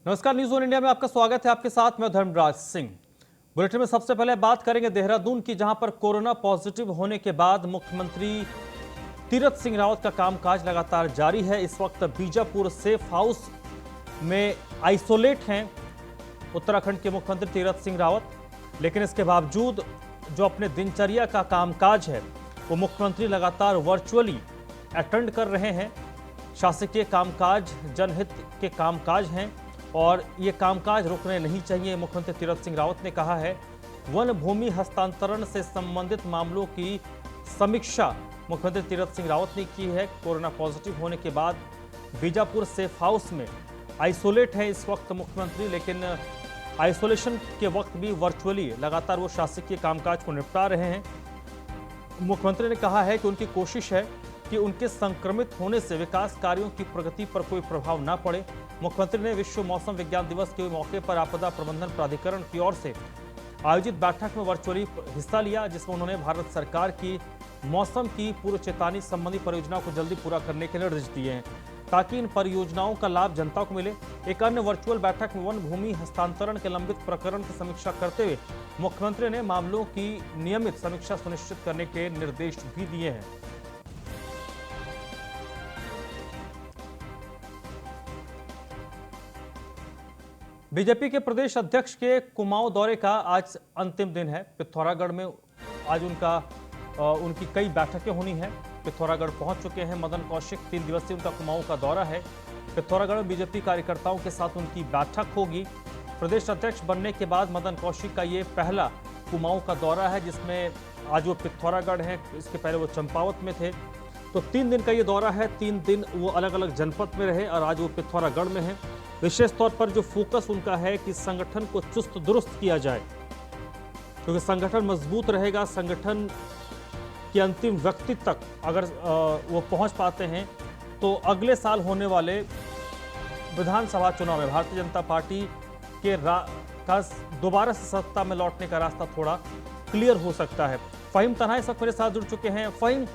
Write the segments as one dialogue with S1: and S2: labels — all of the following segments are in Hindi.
S1: नमस्कार, न्यूज वन इंडिया में आपका स्वागत है। आपके साथ मैं धर्मराज सिंह। बुलेटिन में सबसे पहले बात करेंगे देहरादून की, जहां पर कोरोना पॉजिटिव होने के बाद मुख्यमंत्री तीरथ सिंह रावत का कामकाज लगातार जारी है। इस वक्त बीजापुर सेफ हाउस में आइसोलेट हैं उत्तराखंड के मुख्यमंत्री तीरथ सिंह रावत, लेकिन इसके बावजूद जो अपने दिनचर्या का कामकाज है वो मुख्यमंत्री लगातार वर्चुअली अटेंड कर रहे हैं। शासकीय कामकाज जनहित के कामकाज हैं और ये कामकाज रुकने नहीं चाहिए। मुख्यमंत्री तीरथ सिंह रावत ने कहा है वन भूमि हस्तांतरण से संबंधित मामलों की समीक्षा मुख्यमंत्री तीरथ सिंह रावत ने की है। कोरोना पॉजिटिव होने के बाद बीजापुर सेफ हाउस में आइसोलेट है इस वक्त मुख्यमंत्री, लेकिन आइसोलेशन के वक्त भी वर्चुअली लगातार वो शासकीय कामकाज को निपटा रहे हैं। मुख्यमंत्री ने कहा है कि उनकी कोशिश है कि उनके संक्रमित होने से विकास कार्यों की प्रगति पर कोई प्रभाव न पड़े। मुख्यमंत्री ने विश्व मौसम विज्ञान दिवस के मौके पर आपदा प्रबंधन प्राधिकरण की ओर से आयोजित बैठक में वर्चुअली हिस्सा लिया, जिसमें उन्होंने भारत सरकार की मौसम की पूर्व चेतावनी संबंधी परियोजनाओं को जल्दी पूरा करने के निर्देश दिए हैं ताकि इन परियोजनाओं का लाभ जनता को मिले। एक अन्य वर्चुअल बैठक में वन भूमि हस्तांतरण के लंबित प्रकरण की समीक्षा करते हुए मुख्यमंत्री ने मामलों की नियमित समीक्षा सुनिश्चित करने के निर्देश भी दिए हैं। बीजेपी के प्रदेश अध्यक्ष के कुमाऊं दौरे का आज अंतिम दिन है। पिथौरागढ़ में आज उनकी कई बैठकें होनी हैं। पिथौरागढ़ पहुंच चुके हैं मदन कौशिक। 3 दिवसीय उनका कुमाऊं का दौरा है। पिथौरागढ़ में बीजेपी कार्यकर्ताओं के साथ उनकी बैठक होगी। प्रदेश अध्यक्ष बनने के बाद मदन कौशिक का ये पहला कुमाऊं का दौरा है, जिसमें आज वो पिथौरागढ़ हैं, इसके पहले वो चंपावत में थे। तो 3 दिन का ये दौरा है। 3 दिन वो अलग अलग जनपद में रहे और आज वो पिथौरागढ़ में हैं। विशेष तौर पर जो फोकस उनका है कि संगठन को चुस्त दुरुस्त किया जाए, क्योंकि संगठन मजबूत रहेगा। संगठन के अंतिम व्यक्ति तक अगर वो पहुंच पाते हैं तो अगले साल होने वाले विधानसभा चुनाव में भारतीय जनता पार्टी के दोबारा से सत्ता में लौटने का रास्ता थोड़ा क्लियर हो सकता है। फहीम तन्हा इस वक्त मेरे साथ जुड़ चुके हैं। फहीम,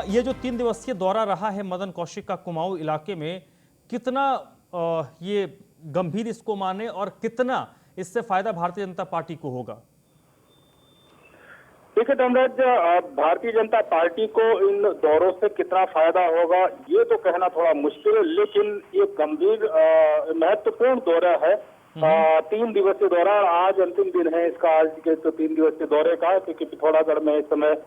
S1: ये जो 3 दिवसीय दौरा रहा है मदन कौशिक का कुमाऊं इलाके में, कितना ये गंभीर इसको माने और कितना इससे फायदा भारतीय जनता पार्टी को होगा?
S2: देखिए धर्मराज, भारतीय जनता पार्टी को इन दौरों से कितना फायदा होगा ये तो कहना थोड़ा मुश्किल है, लेकिन ये गंभीर महत्वपूर्ण दौरा है। 3 दिवसीय दौरा, आज अंतिम दिन है इसका, आज के तो 3 दिवसीय दौरे का, क्योंकि पिथौरागढ़ में इस समय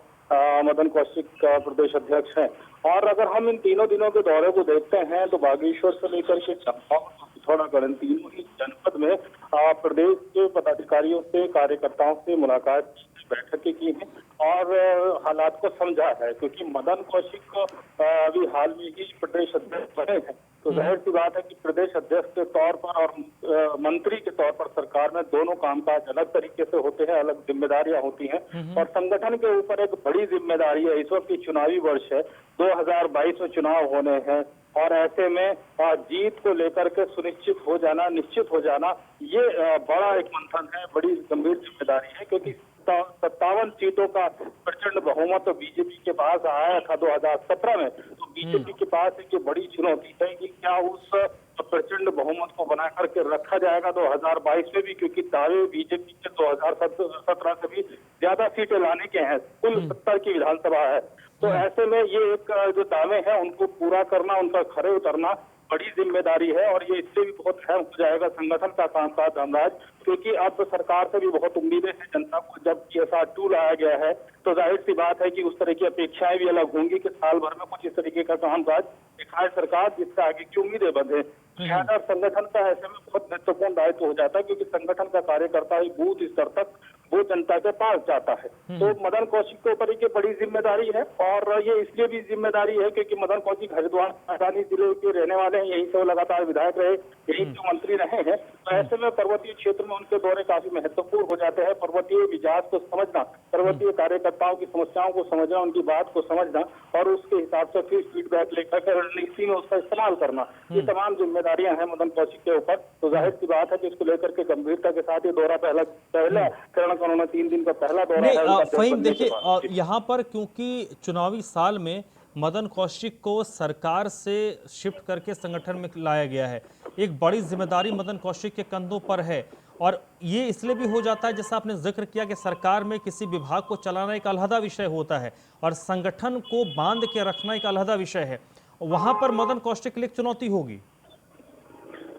S2: मदन कौशिक प्रदेश अध्यक्ष हैं। और अगर हम इन तीनों दिनों के दौरे को देखते हैं तो बागेश्वर से लेकर के चंपावत, पिथौरागढ़, इन तीनों ही जनपद में प्रदेश के पदाधिकारियों से, कार्यकर्ताओं से मुलाकात, बैठकें की हैं और हालात को समझा है। क्योंकि मदन कौशिक को अभी हाल में ही प्रदेश अध्यक्ष बने हैं, तो जाहिर सी बात है कि प्रदेश अध्यक्ष के तौर पर और मंत्री के तौर पर सरकार में दोनों कामकाज अलग तरीके से होते हैं, अलग जिम्मेदारियां होती हैं और संगठन के ऊपर एक बड़ी जिम्मेदारी है। इस वक्त की चुनावी वर्ष है, 2022 में चुनाव होने हैं और ऐसे में जीत को लेकर के सुनिश्चित हो जाना, निश्चित हो जाना, ये बड़ा एक मंथन है, बड़ी गंभीर जिम्मेदारी है। क्योंकि 57 सीटों का प्रचंड बहुमत तो बीजेपी के पास आया था 2017 में, तो बीजेपी के पास एक बड़ी चुनौती है कि क्या उस प्रचंड बहुमत को बना करके रखा जाएगा 2022 में भी, क्योंकि दावे बीजेपी के 2017 से भी ज्यादा सीटें लाने के हैं, कुल 70 की विधानसभा है। तो ऐसे में ये एक जो दावे हैं उनको पूरा करना, उनका खरे उतरना बड़ी जिम्मेदारी है और ये इससे भी बहुत अहम हो जाएगा संगठन का कामकाज धर्मराज, क्योंकि अब सरकार से भी बहुत उम्मीदें हैं जनता को। जब PSR 2 लाया गया है तो जाहिर सी बात है कि उस तरह की अपेक्षाएं भी अलग होंगी कि साल भर में कुछ इस तरीके का कामकाज दिखाए सरकार, जिससे आगे की उम्मीदें बढ़े। संगठन का ऐसे में बहुत महत्वपूर्ण दायित्व हो जाता है, क्योंकि संगठन का कार्यकर्ता ही बूथ स्तर तक वो जनता के पास जाता है। तो मदन कौशिक के ऊपर एक बड़ी जिम्मेदारी है और ये इसलिए भी जिम्मेदारी है क्योंकि मदन कौशिक हरिद्वार राजधानी जिले के रहने वाले हैं, यहीं से वो लगातार विधायक रहे, यहीं से मंत्री रहे हैं। तो ऐसे में पर्वतीय क्षेत्र में उनके दौरे काफी महत्वपूर्ण हो जाते हैं। पर्वतीय मिजाज को समझना, पर्वतीय कार्यकर्ताओं की समस्याओं को समझना, उनकी बात को समझना और उसके हिसाब से फिर फीडबैक लेकर रणनीति में उसका इस्तेमाल करना, ये तमाम जिम्मेदारियां हैं मदन कौशिक के ऊपर। तो जाहिर सी बात है कि इसको लेकर के गंभीरता के साथ ये दौरा पहला चरण का उन्होंने 3 दिन का पहला दौरा है।
S1: फहीम, देखिए यहाँ पर क्योंकि चुनावी साल में मदन कौशिक को सरकार से शिफ्ट करके संगठन में लाया गया है, एक बड़ी जिम्मेदारी मदन कौशिक के कंधों पर है। और ये इसलिए भी हो जाता है, जैसा आपने जिक्र किया कि सरकार में किसी विभाग को चलाना एक अलहदा विषय होता है और संगठन को बांध के रखना एक अलहदा विषय है। वहां पर मदन कौशिक के लिए एक चुनौती होगी।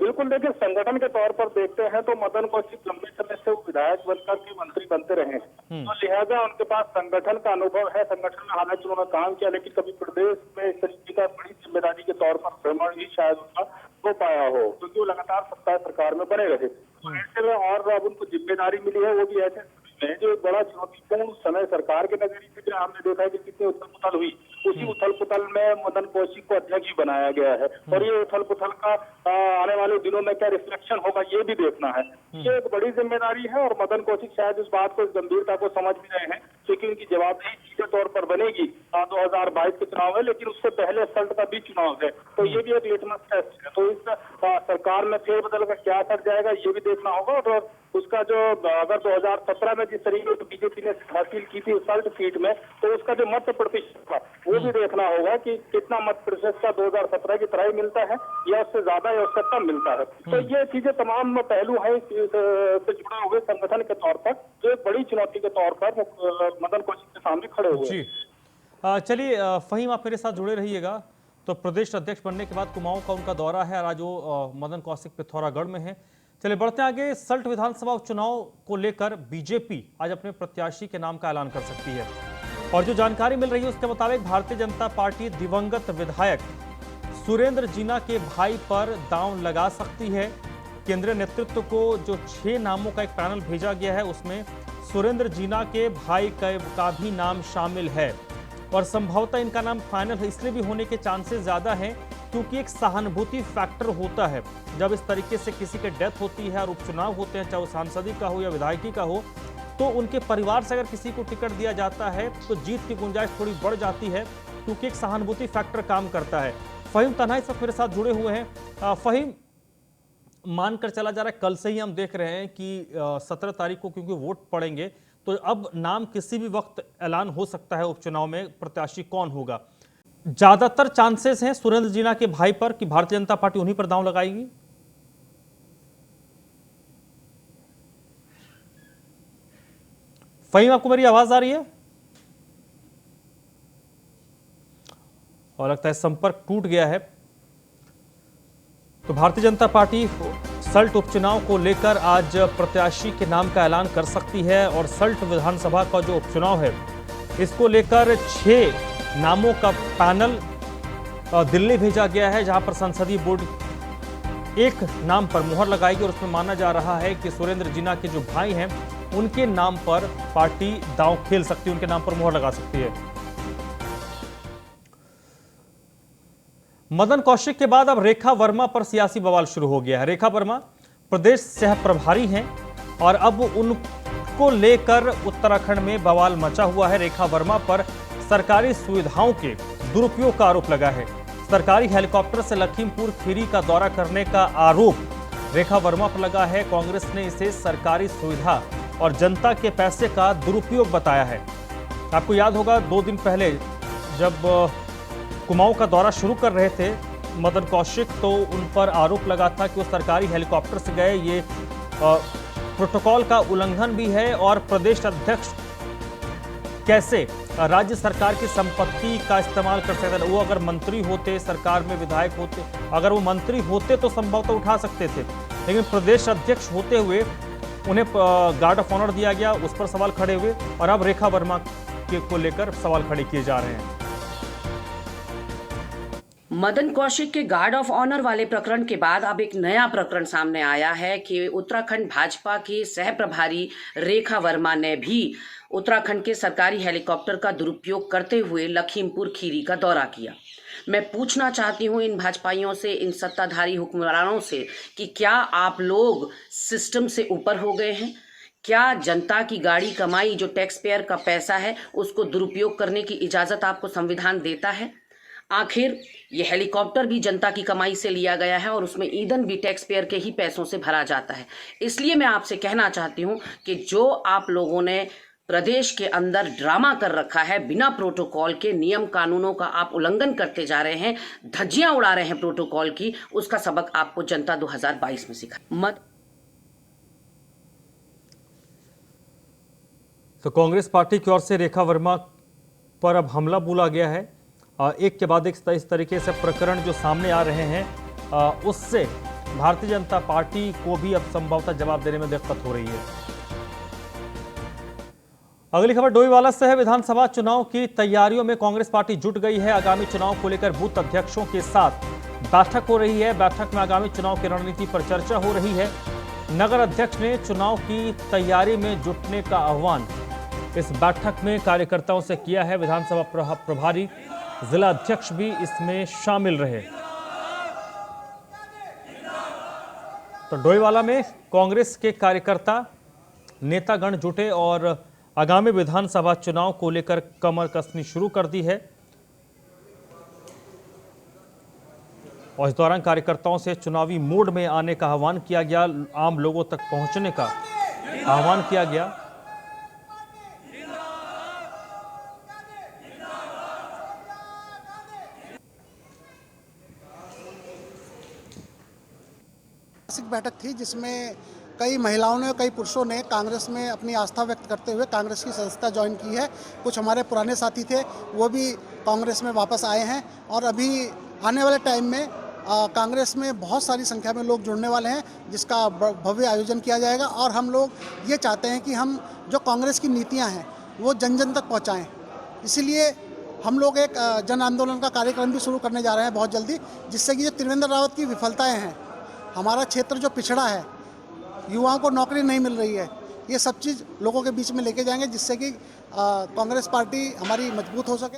S2: बिल्कुल, देखिए संगठन के तौर पर देखते हैं तो मदन कौशिक लंबे समय से वो विधायक बनकर के मंत्री बनते रहे हैं, तो लिहाजा उनके पास संगठन का अनुभव है। संगठन में हालांकि उन्होंने काम किया, लेकिन कभी प्रदेश में इस तरीके का बड़ी जिम्मेदारी के तौर पर भ्रमण ही शायद उनका हो पाया हो, क्योंकि वो लगातार सत्ता सरकार में बने रहे। तो ऐसे में और अब उनको जिम्मेदारी मिली है, वो भी ऐसे में जो एक बड़ा चुनौतीपूर्ण समय सरकार के नजरिए से हमने देखा है कि कितनी उथल पुथल हुई, उसी उथल पुथल में मदन कौशिक को अध्यक्ष बनाया गया है। और ये उथल पुथल का आने वाले दिनों में क्या रिफ्लेक्शन होगा, ये भी देखना है। ये एक बड़ी जिम्मेदारी है और मदन कौशिक शायद इस बात को, इस गंभीरता को समझ भी रहे हैं, क्योंकि उनकी जवाबदेही सीधे तौर पर बनेगी। 2022 के चुनाव है, लेकिन उससे पहले सल्ट का भी चुनाव है, तो ये भी एक लिटमस टेस्ट है। तो इस सरकार में फेरबदल का क्या असर जाएगा, ये भी देखना होगा। और उसका जो अगर 2017 में जिस तरीके से बीजेपी ने हासिल की थी सल्ट सीट में, तो उसका जो मत प्रतिशत था वो भी देखना होगा कि कितना मत प्रतिशत का 2017 की तरह ही मिलता है या उससे ज्यादा या उससे कम मिलता है। तो ये चीजें तमाम पहलू हैं से जुड़े हुए संगठन के तौर पर, जो एक बड़ी चुनौती के तौर पर मदन कौशिक के सामने खड़े हुए हैं।
S1: चलिए फहीम, आप मेरे साथ जुड़े रहिएगा। तो प्रदेश अध्यक्ष बनने के बाद कुमाऊं का उनका दौरा है और आज वो मदन कौशिक पिथौरागढ़ में है। चलिए बढ़ते आगे। सल्ट विधानसभा उपचुनाव को लेकर बीजेपी आज अपने प्रत्याशी के नाम का ऐलान कर सकती है और जो जानकारी मिल रही है उसके मुताबिक भारतीय जनता पार्टी दिवंगत विधायक सुरेंद्र जीना के भाई पर दांव लगा सकती है। केंद्रीय नेतृत्व को जो 6 नामों का एक पैनल भेजा गया है उसमें सुरेंद्र जीना के भाई का भी नाम शामिल है और संभवतः इनका नाम फाइनल इसलिए भी होने के चांसेस ज्यादा हैं क्योंकि एक सहानुभूति फैक्टर होता है। जब इस तरीके से किसी के डेथ होती है और उपचुनाव होते हैं, चाहे वो सांसदी का हो या विधायकी का हो, तो उनके परिवार से अगर किसी को टिकट दिया जाता है तो जीत की गुंजाइश थोड़ी बढ़ जाती है, क्योंकि एक सहानुभूति फैक्टर काम करता है। फहीम तन्हा इस वक्त मेरे साथ जुड़े हुए हैं। फहीम, मानकर चला जा रहा है, कल से ही हम देख रहे हैं कि 17 तारीख को क्योंकि वोट पड़ेंगे, तो अब नाम किसी भी वक्त ऐलान हो सकता है उपचुनाव में प्रत्याशी कौन होगा। ज्यादातर चांसेस हैं सुरेंद्र जीना के भाई पर कि भारतीय जनता पार्टी उन्हीं पर दांव लगाएगी। फहीम, आपको मेरी आवाज आ रही है? और लगता है संपर्क टूट गया है। तो भारतीय जनता पार्टी सल्ट उपचुनाव को लेकर आज प्रत्याशी के नाम का ऐलान कर सकती है और सल्ट विधानसभा का जो उपचुनाव है इसको लेकर 6 नामों का पैनल दिल्ली भेजा गया है, जहां पर संसदीय बोर्ड एक नाम पर मुहर लगाएगी और उसमें माना जा रहा है कि सुरेंद्र जीना के जो भाई हैं उनके नाम पर पार्टी दांव खेल सकती है, उनके नाम पर मुहर लगा सकती है। मदन कौशिक के बाद अब रेखा वर्मा पर सियासी बवाल शुरू हो गया है। रेखा वर्मा प्रदेश सह प्रभारी हैं और अब उनको लेकर उत्तराखंड में बवाल मचा हुआ है। रेखा वर्मा पर सरकारी सुविधाओं के दुरुपयोग का आरोप लगा है। सरकारी हेलीकॉप्टर से लखीमपुर खीरी का दौरा करने का आरोप रेखा वर्मा पर लगा है। कांग्रेस ने इसे सरकारी सुविधा और जनता के पैसे का दुरुपयोग बताया है। आपको याद होगा 2 दिन पहले जब कुमाऊं का दौरा शुरू कर रहे थे मदन कौशिक, तो उन पर आरोप लगा था कि वो सरकारी हेलीकॉप्टर से गए। ये प्रोटोकॉल का उल्लंघन भी है और प्रदेश अध्यक्ष कैसे राज्य सरकार की संपत्ति का इस्तेमाल कर सकते थे। वो अगर मंत्री होते, सरकार में विधायक होते, अगर वो मंत्री होते तो संभवतः उठा सकते थे, लेकिन प्रदेश अध्यक्ष होते हुए उन्हें गार्ड ऑफ ऑनर दिया गया, उस पर सवाल खड़े हुए और अब रेखा वर्मा को लेकर सवाल खड़े किए जा रहे हैं।
S3: मदन कौशिक के गार्ड ऑफ ऑनर वाले प्रकरण के बाद अब एक नया प्रकरण सामने आया है कि उत्तराखंड भाजपा की सह प्रभारी रेखा वर्मा ने भी उत्तराखंड के सरकारी हेलीकॉप्टर का दुरुपयोग करते हुए लखीमपुर खीरी का दौरा किया। मैं पूछना चाहती हूं इन भाजपाइयों से, इन सत्ताधारी हुक्मरानों से कि क्या आप लोग सिस्टम से ऊपर हो गए हैं? क्या जनता की गाड़ी कमाई जो टैक्स पेयर का पैसा है उसको दुरुपयोग करने की इजाजत आपको संविधान देता है? आखिर ये हेलीकॉप्टर भी जनता की कमाई से लिया गया है और उसमें ईंधन भी टैक्स पेयर के ही पैसों से भरा जाता है। इसलिए मैं आपसे कहना चाहती हूं कि जो आप लोगों ने प्रदेश के अंदर ड्रामा कर रखा है। बिना प्रोटोकॉल के नियम कानूनों का आप उल्लंघन करते जा रहे हैं, धज्जियां उड़ा रहे हैं प्रोटोकॉल की। उसका सबक आपको जनता 2022 में सिखा मत।
S1: तो कांग्रेस पार्टी की ओर से रेखा वर्मा पर अब हमला बोला गया है। एक के बाद एक इस तरीके से प्रकरण जो सामने आ रहे हैं, उससे भारतीय जनता पार्टी को भी अब संभवतः जवाब देने में दिक्कत हो रही है। अगली खबर डोईवाला से है। विधानसभा चुनाव की तैयारियों में कांग्रेस पार्टी जुट गई है। आगामी चुनाव को लेकर बूथ अध्यक्षों के साथ बैठक हो रही है। बैठक में आगामी चुनाव की रणनीति पर चर्चा हो रही है। नगर अध्यक्ष ने चुनाव की तैयारी में जुटने का आह्वान इस बैठक में कार्यकर्ताओं से किया है। विधानसभा प्रभारी जिला अध्यक्ष भी इसमें शामिल रहे। तो डोईवाला में कांग्रेस के कार्यकर्ता नेतागण जुटे और आगामी विधानसभा चुनाव को लेकर कमर कसनी शुरू कर दी है। और इस दौरान कार्यकर्ताओं से चुनावी मोड में आने का आह्वान किया गया, आम लोगों तक पहुंचने का आह्वान किया गया।
S4: बैठक थी जिसमें कई महिलाओं ने, कई पुरुषों ने कांग्रेस में अपनी आस्था व्यक्त करते हुए कांग्रेस की सदस्यता ज्वाइन की है। कुछ हमारे पुराने साथी थे, वो भी कांग्रेस में वापस आए हैं और अभी आने वाले टाइम में कांग्रेस में बहुत सारी संख्या में लोग जुड़ने वाले हैं, जिसका भव्य आयोजन किया जाएगा। और हम लोग ये चाहते हैं कि हम जो कांग्रेस की नीतियाँ हैं वो जन जन तक पहुँचाएँ। इसीलिए हम लोग एक जन आंदोलन का कार्यक्रम भी शुरू करने जा रहे हैं बहुत जल्दी, जिससे कि जो त्रिवेंद्र रावत की विफलताएँ हैं, हमारा क्षेत्र जो पिछड़ा है, युवाओं को नौकरी नहीं मिल रही है, ये सब चीज़ लोगों के बीच में लेके जाएंगे, जिससे कि कांग्रेस पार्टी हमारी मजबूत हो सके।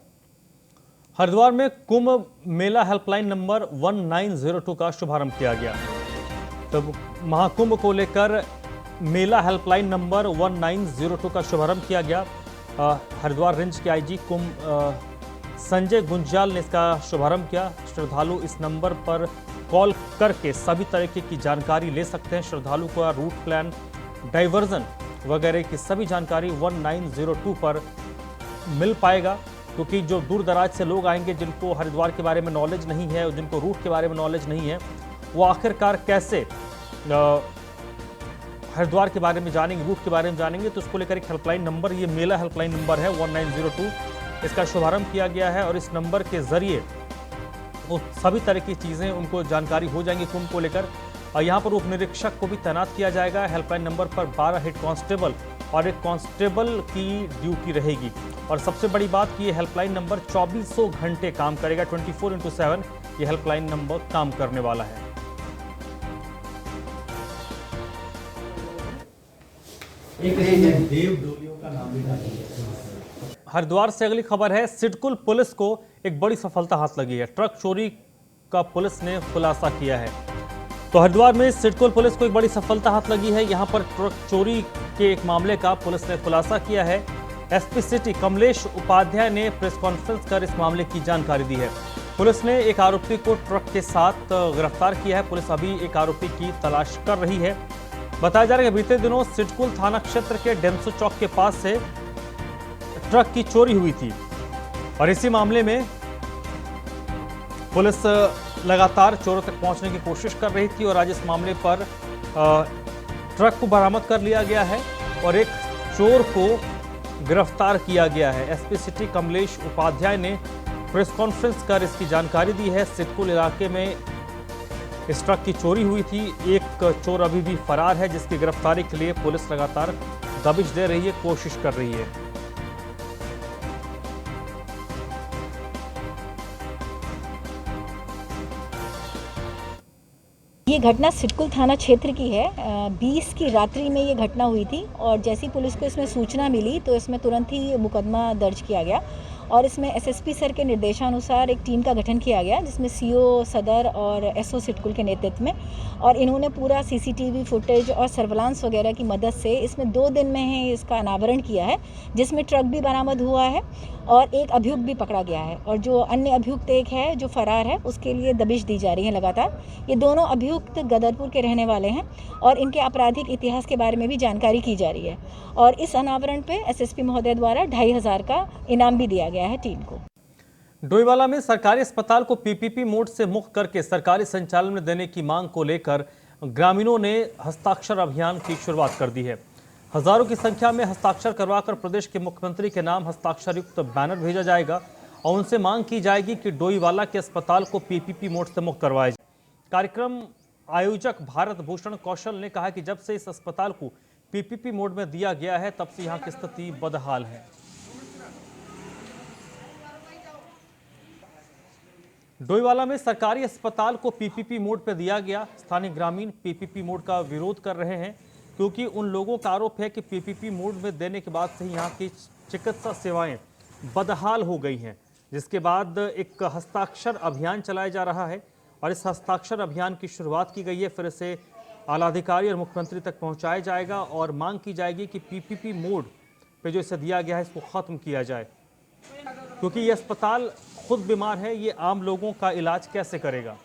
S1: हरिद्वार में कुंभ मेला हेल्पलाइन नंबर 1902 का शुभारंभ किया गया। तो महाकुंभ को लेकर मेला हेल्पलाइन नंबर 1902 का शुभारंभ किया गया। हरिद्वार रेंज के आईजी कुंभ संजय गुंजाल ने इसका शुभारंभ किया। श्रद्धालु इस नंबर पर कॉल करके सभी तरीके की जानकारी ले सकते हैं। श्रद्धालु का रूट प्लान, डाइवर्जन वगैरह की सभी जानकारी 1902 पर मिल पाएगा, क्योंकि जो दूर दराज से लोग आएंगे, जिनको हरिद्वार के बारे में नॉलेज नहीं है, जिनको रूट के बारे में नॉलेज नहीं है, वो आखिरकार कैसे हरिद्वार के बारे में जानेंगे, रूट के बारे में जानेंगे। तो उसको लेकर एक हेल्पलाइन नंबर, ये मेला हेल्पलाइन नंबर है 1902, इसका शुभारंभ किया गया है। और इस नंबर के जरिए वो सभी तरह की चीज़ें उनको जानकारी हो जाएंगी कुंभ को लेकर। और यहाँ पर उप निरीक्षक को भी तैनात किया जाएगा। हेल्पलाइन नंबर पर 12 हेड कांस्टेबल और एक कांस्टेबल की ड्यूटी रहेगी। और सबसे बड़ी बात कि ये हेल्पलाइन नंबर 2400 घंटे काम करेगा, 24x7 ये हेल्पलाइन नंबर काम करने वाला है। हरिद्वार से अगली खबर है। सिडकुल पुलिस को एक बड़ी सफलता हाथ लगी है। ट्रक चोरी का पुलिस ने खुलासा किया है। तो हरिद्वार में सिडकुल पुलिस को एक बड़ी सफलता हाथ लगी है। यहां पर ट्रक चोरी के एक मामले का पुलिस ने खुलासा किया है। एसपी सिटी कमलेश उपाध्याय ने प्रेस कॉन्फ्रेंस कर इस मामले की जानकारी दी है। पुलिस ने एक आरोपी को ट्रक के साथ गिरफ्तार किया है। पुलिस अभी एक आरोपी की तलाश कर रही है। बताया जा रहा है कि बीते दिनों सिडकुल थाना क्षेत्र के डेमसो चौक के पास से ट्रक की चोरी हुई थी और इसी मामले में पुलिस लगातार चोरों तक पहुंचने की कोशिश कर रही थी और आज इस मामले पर ट्रक को बरामद कर लिया गया है और एक चोर को गिरफ्तार किया गया है। एसपी सिटी कमलेश उपाध्याय ने प्रेस कॉन्फ्रेंस कर इसकी जानकारी दी है। सिडकुल इलाके में इस ट्रक की चोरी हुई थी। एक चोर अभी भी फरार है, जिसकी गिरफ्तारी के लिए पुलिस लगातार दबिश दे रही है, कोशिश कर रही है।
S5: ये घटना सिडकुल थाना क्षेत्र की है। 20 की रात्रि में ये घटना हुई थी और जैसी पुलिस को इसमें सूचना मिली तो इसमें तुरंत ही मुकदमा दर्ज किया गया और इसमें एसएसपी सर के निर्देशानुसार एक टीम का गठन किया गया, जिसमें सीओ सदर और एसओ सिडकुल के नेतृत्व में, और इन्होंने पूरा सीसीटीवी फुटेज और सर्विलांस वगैरह की मदद से इसमें 2 दिन में ही इसका अनावरण किया है, जिसमें ट्रक भी बरामद हुआ है और एक अभियुक्त भी पकड़ा गया है, और जो अन्य अभियुक्त एक है जो फरार है उसके लिए दबिश दी जा रही है लगातार। ये दोनों अभियुक्त गदरपुर के रहने वाले हैं और इनके आपराधिक इतिहास के बारे में भी जानकारी की जा रही है, और इस अनावरण पे एसएसपी महोदय द्वारा 2500 का इनाम भी दिया गया है टीम को।
S1: डोईवाला में सरकारी अस्पताल को पीपीपी मोड से मुक्त करके सरकारी संचालन में देने की मांग को लेकर ग्रामीणों ने हस्ताक्षर अभियान की शुरुआत कर दी है। हजारों की संख्या में हस्ताक्षर करवाकर प्रदेश के मुख्यमंत्री के नाम हस्ताक्षर युक्त बैनर भेजा जाएगा और उनसे मांग की जाएगी कि डोईवाला के अस्पताल को पीपीपी मोड से मुक्त करवाया जाए। कार्यक्रम आयोजक भारत भूषण कौशल ने कहा कि जब से इस अस्पताल को पीपीपी मोड में दिया गया है तब से यहाँ की स्थिति बदहाल है। डोईवाला में सरकारी अस्पताल को पीपीपी मोड पर दिया गया। स्थानीय ग्रामीण पीपीपी मोड का विरोध कर रहे हैं क्योंकि उन लोगों का आरोप है कि पीपीपी मोड में देने के बाद से यहाँ की चिकित्सा सेवाएं बदहाल हो गई हैं, जिसके बाद एक हस्ताक्षर अभियान चलाया जा रहा है और इस हस्ताक्षर अभियान की शुरुआत की गई है। फिर इसे आलाधिकारी और मुख्यमंत्री तक पहुँचाया जाएगा और मांग की जाएगी कि पीपीपी मोड पे जो इसे दिया गया है इसको ख़त्म किया जाए, क्योंकि ये अस्पताल खुद बीमार है, ये आम लोगों का इलाज कैसे करेगा।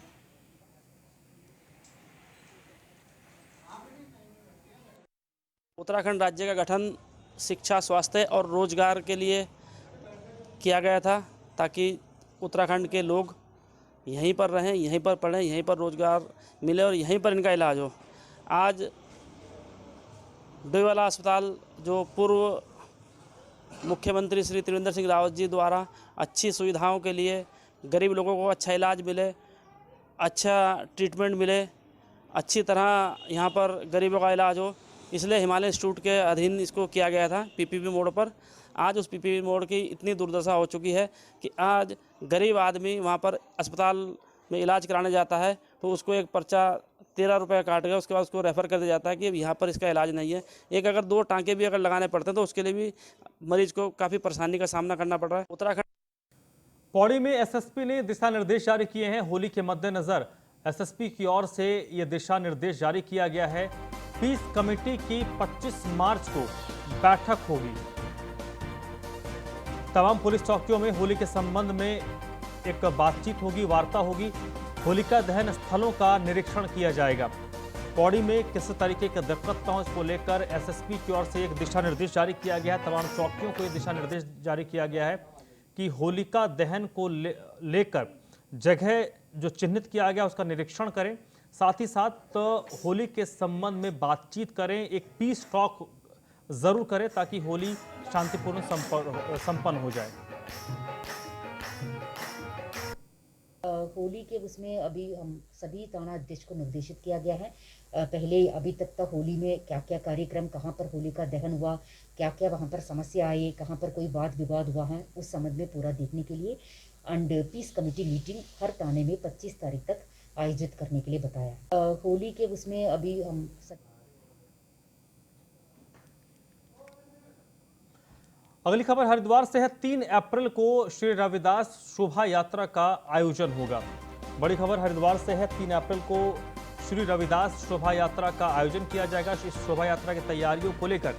S6: उत्तराखंड राज्य का गठन शिक्षा, स्वास्थ्य और रोजगार के लिए किया गया था, ताकि उत्तराखंड के लोग यहीं पर रहें, यहीं पर पढ़ें, यहीं पर रोजगार मिले और यहीं पर इनका इलाज हो। आज डोईवाला अस्पताल जो पूर्व मुख्यमंत्री श्री त्रिवेंद्र सिंह रावत जी द्वारा अच्छी सुविधाओं के लिए गरीब लोगों को अच्छा इलाज मिले, अच्छा ट्रीटमेंट मिले, अच्छी तरह यहाँ पर गरीबों का इलाज हो, इसलिए हिमालय इंस्टीट्यूट के अधीन इसको किया गया था पीपीपी मोड पर। आज उस पीपीपी मोड की इतनी दुर्दशा हो चुकी है कि आज गरीब आदमी वहाँ पर अस्पताल में इलाज कराने जाता है तो उसको एक पर्चा 13 रुपये काट गया, उसके बाद उसको रेफ़र कर दिया जाता है कि यहाँ पर इसका इलाज नहीं है। एक अगर 2 टाँके भी अगर लगाने पड़ते हैं तो उसके लिए भी मरीज को काफ़ी परेशानी का सामना करना पड़ रहा है। उत्तराखंड
S1: पौड़ी में एसएसपी ने दिशा निर्देश जारी किए हैं। होली के मद्देनजर एसएसपी की ओर से ये दिशा निर्देश जारी किया गया है। पीस कमेटी की 25 मार्च को बैठक होगी। तमाम पुलिस चौकियों में होली के संबंध में एक बातचीत होगी, वार्ता होगी। होलिका दहन स्थलों का निरीक्षण किया जाएगा। पौड़ी में किस तरीके की दिक्कत न हो इसको लेकर एसएसपी की ओर से एक दिशा निर्देश जारी किया गया है। तमाम चौकियों को एक दिशा निर्देश जारी किया गया है कि होलिका दहन को लेकर जगह जो चिन्हित किया गया उसका निरीक्षण करें, साथ ही साथ होली के संबंध में बातचीत करें, एक पीस टॉक जरूर करें ताकि होली शांतिपूर्ण संपन्न हो जाए।
S7: होली के उसमें अभी हम सभी थाना अध्यक्ष को निर्देशित किया गया है। पहले अभी तक तो होली में क्या क्या कार्यक्रम, कहाँ पर होली का दहन हुआ, क्या क्या वहाँ पर समस्या आई, कहाँ पर कोई वाद विवाद हुआ है, उस संबंध में पूरा देखने के लिए एंड पीस कमेटी मीटिंग हर थाने में 25 तारीख तक आयोजित करने के लिए बताया। होली के उसमें अभी हम
S1: अगली खबर हरिद्वार से है। 3 अप्रैल को श्री रविदास शोभा यात्रा का आयोजन होगा। बड़ी खबर हरिद्वार से है। 3 अप्रैल को श्री रविदास शोभा यात्रा का आयोजन किया जाएगा। इस शोभा यात्रा की तैयारियों को लेकर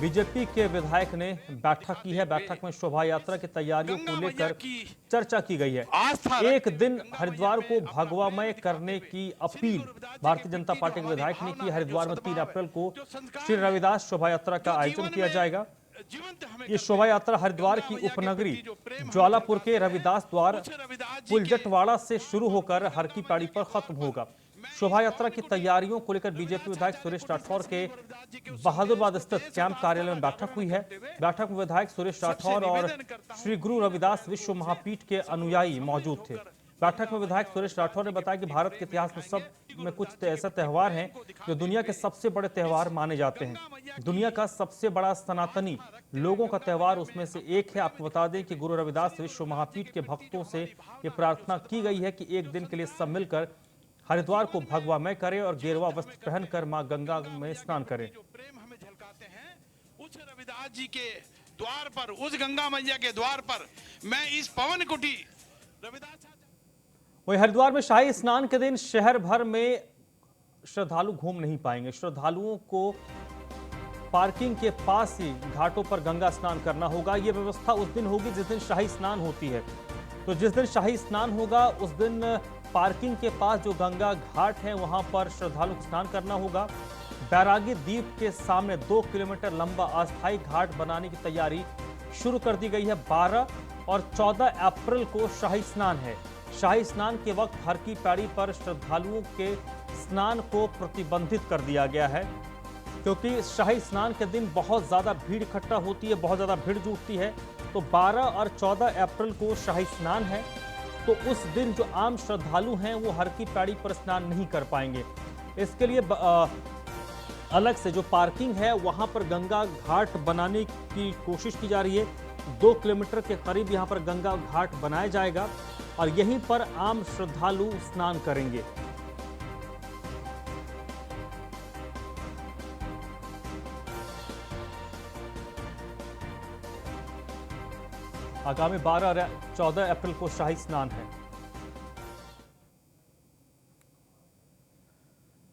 S1: बीजेपी के विधायक ने बैठक की है। बैठक में शोभा यात्रा की तैयारियों को लेकर चर्चा की गई है। एक दिन हरिद्वार को भगवामय करने की अपील भारतीय जनता पार्टी के विधायक ने की। हरिद्वार में 3 अप्रैल को श्री रविदास शोभा यात्रा का आयोजन किया जाएगा। ये शोभा यात्रा हरिद्वार की उपनगरी ज्वालापुर के रविदास द्वार पुलजटवाड़ा से शुरू होकर हर की पैड़ी पर खत्म होगा। शोभा यात्रा की तैयारियों को लेकर बीजेपी विधायक सुरेश राठौर के बहादुरबाद स्थित कैंप कार्यालय में बैठक हुई है। बैठक में विधायक सुरेश राठौर और श्री गुरु रविदास विश्व महापीठ के अनुयायी मौजूद थे। बैठक में विधायक सुरेश राठौर ने बताया कि भारत के इतिहास में सब में कुछ ऐसे त्यौहार हैं जो दुनिया के सबसे बड़े त्यौहार माने जाते हैं। दुनिया का सबसे बड़ा सनातनी लोगों का त्यौहार उसमें से एक है। आपको बता दें कि गुरु रविदास विश्व महापीठ के भक्तों से ये प्रार्थना की गई है कि एक दिन के लिए सब मिलकर हरिद्वार को भगवामय करें और गेरुआ वस्त्र पहनकर मां गंगा में स्नान करें।
S8: जो प्रेम हमें झलकाते हैं उस रविदास जी के द्वार पर, उस गंगा मैया के द्वार पर मैं इस पवन कुटी रविदास।
S1: वहीं हरिद्वार में शाही स्नान के दिन शहर भर में श्रद्धालु घूम नहीं पाएंगे। श्रद्धालुओं को पार्किंग के पास ही घाटों पर गंगा स्नान करना होगा। यह व्यवस्था उस दिन होगी जिस दिन शाही स्नान होती है। तो जिस दिन शाही स्नान होगा उस दिन पार्किंग के पास जो गंगा घाट है वहां पर श्रद्धालु को स्नान करना होगा। बैरागी द्वीप के सामने 2 किलोमीटर लंबा अस्थायी घाट बनाने की तैयारी शुरू कर दी गई है। 12 और 14 अप्रैल को शाही स्नान है। शाही स्नान के वक्त हर की पैड़ी पर श्रद्धालुओं के स्नान को प्रतिबंधित कर दिया गया है, क्योंकि शाही स्नान के दिन बहुत ज़्यादा भीड़ इकट्ठा होती है, बहुत ज़्यादा भीड़ जुटती है। तो 12 और 14 अप्रैल को शाही स्नान है, तो उस दिन जो आम श्रद्धालु हैं वो हर की पैड़ी पर स्नान नहीं कर पाएंगे। इसके लिए अलग से जो पार्किंग है वहाँ पर गंगा घाट बनाने की कोशिश की जा रही है। 2 किलोमीटर के करीब यहाँ पर गंगा घाट बनाया जाएगा और यहीं पर आम श्रद्धालु स्नान करेंगे। आगामी 12 और 14 अप्रैल को शाही स्नान है।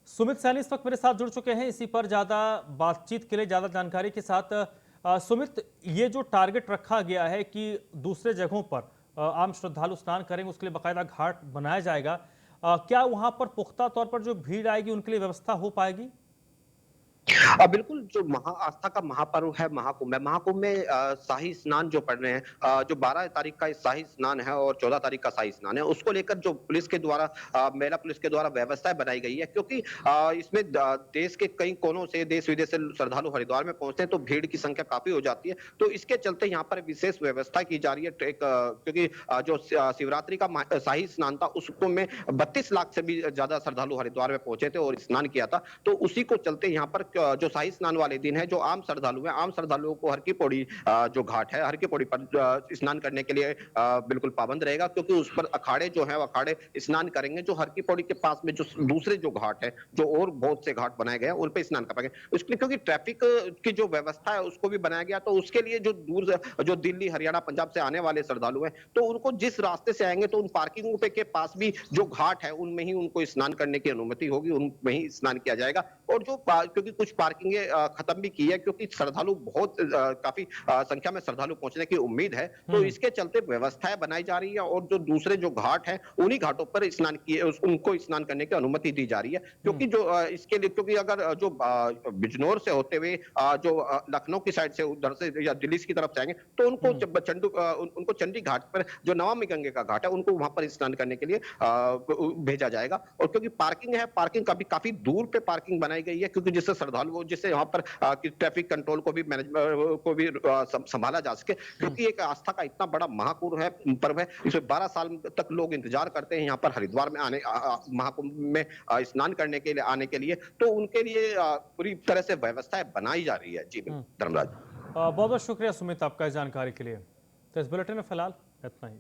S1: सुमित सैनी इस वक्त मेरे साथ जुड़ चुके हैं, इसी पर ज्यादा बातचीत के लिए, ज्यादा जानकारी के साथ। सुमित, ये जो टारगेट रखा गया है कि दूसरे जगहों पर आम श्रद्धालु स्नान करेंगे, उसके लिए बाकायदा घाट बनाया जाएगा, क्या वहां पर पुख्ता तौर पर जो भीड़ आएगी उनके लिए व्यवस्था हो पाएगी?
S9: बिल्कुल, जो महा आस्था का महापर्व है महाकुंभ है। महाकुंभ में शाही स्नान जो पढ़ रहे हैं, जो 12 तारीख का शाही स्नान है और 14 तारीख का शाही स्नान है, उसको लेकर जो पुलिस के द्वारा महिला पुलिस के द्वारा व्यवस्थाएं बनाई गई है, क्योंकि इसमें देश के कई कोनों से, देश विदेश से श्रद्धालु हरिद्वार में पहुंचते हैं, तो भीड़ की संख्या काफी हो जाती है। तो इसके चलते यहाँ पर विशेष व्यवस्था की जा रही है। क्योंकि जो शिवरात्रि का शाही स्नान था उसको में 32 लाख से भी ज्यादा श्रद्धालु हरिद्वार में पहुंचे थे और स्नान किया था। तो उसी को चलते यहाँ पर जो शाही स्नान वाले दिन है, जो आम श्रद्धालु हैं, आम श्रद्धालुओं को हर की पौड़ी जो घाट है, हर की पौड़ी पर स्नान करने के लिए बिल्कुल पाबंद रहेगा, क्योंकि उस पर अखाड़े जो है अखाड़े स्नान करेंगे। जो हर की पौड़ी के पास में जो दूसरे जो घाट है, जो और बहुत से घाट बनाए गए हैं, उन पे स्नान कर पाएंगे। उसके लिए क्योंकि ट्रैफिक की जो व्यवस्था है उसको भी बनाया गया, तो उसके लिए जो दूर जो दिल्ली, हरियाणा, पंजाब से आने वाले श्रद्धालु हैं, तो उनको जिस रास्ते से आएंगे तो उन पार्किंगों पे के पास भी जो घाट है उनमें ही उनको स्नान करने की अनुमति होगी, उनमें ही स्नान किया जाएगा। और जो क्योंकि कुछ पार्किंग खत्म भी की है, क्योंकि श्रद्धालु बहुत काफी संख्या में श्रद्धालु पहुंचने की उम्मीद है, तो इसके चलते व्यवस्थाएं बनाई जा रही है। और जो दूसरे जो घाट है उन्हीं घाटों पर स्नान किए, उनको स्नान करने की अनुमति दी जा रही है। क्योंकि जो इसके लिए, क्योंकि अगर जो बिजनौर से होते हुए जो लखनऊ की साइड से उधर से या दिल्ली की तरफ जाएंगे, तो उनको चंडी घाट पर जो नमामि गंगे का घाट है उनको वहां पर स्नान करने के लिए भेजा जाएगा। और क्योंकि पार्किंग है, पार्किंग काफी दूर पे पार्किंग बनाई गई है, क्योंकि जिससे श्रद्धालु, जिससे यहाँ पर ट्रैफिक कंट्रोल को भी संभाला जा सके। क्योंकि एक आस्था का इतना बड़ा महाकुंभ है, पर्व है, इसमें 12 साल तक लोग इंतजार करते हैं यहाँ पर हरिद्वार में आने, महाकुंभ में स्नान करने के लिए आने के लिए। तो उनके लिए पूरी तरह से व्यवस्थाएं बनाई जा रही है। जी धर्मराज,
S1: बहुत बहुत शुक्रिया सुमित आपका इस जानकारी के लिए। तो इस बुलेटिन में फिलहाल इतना ही।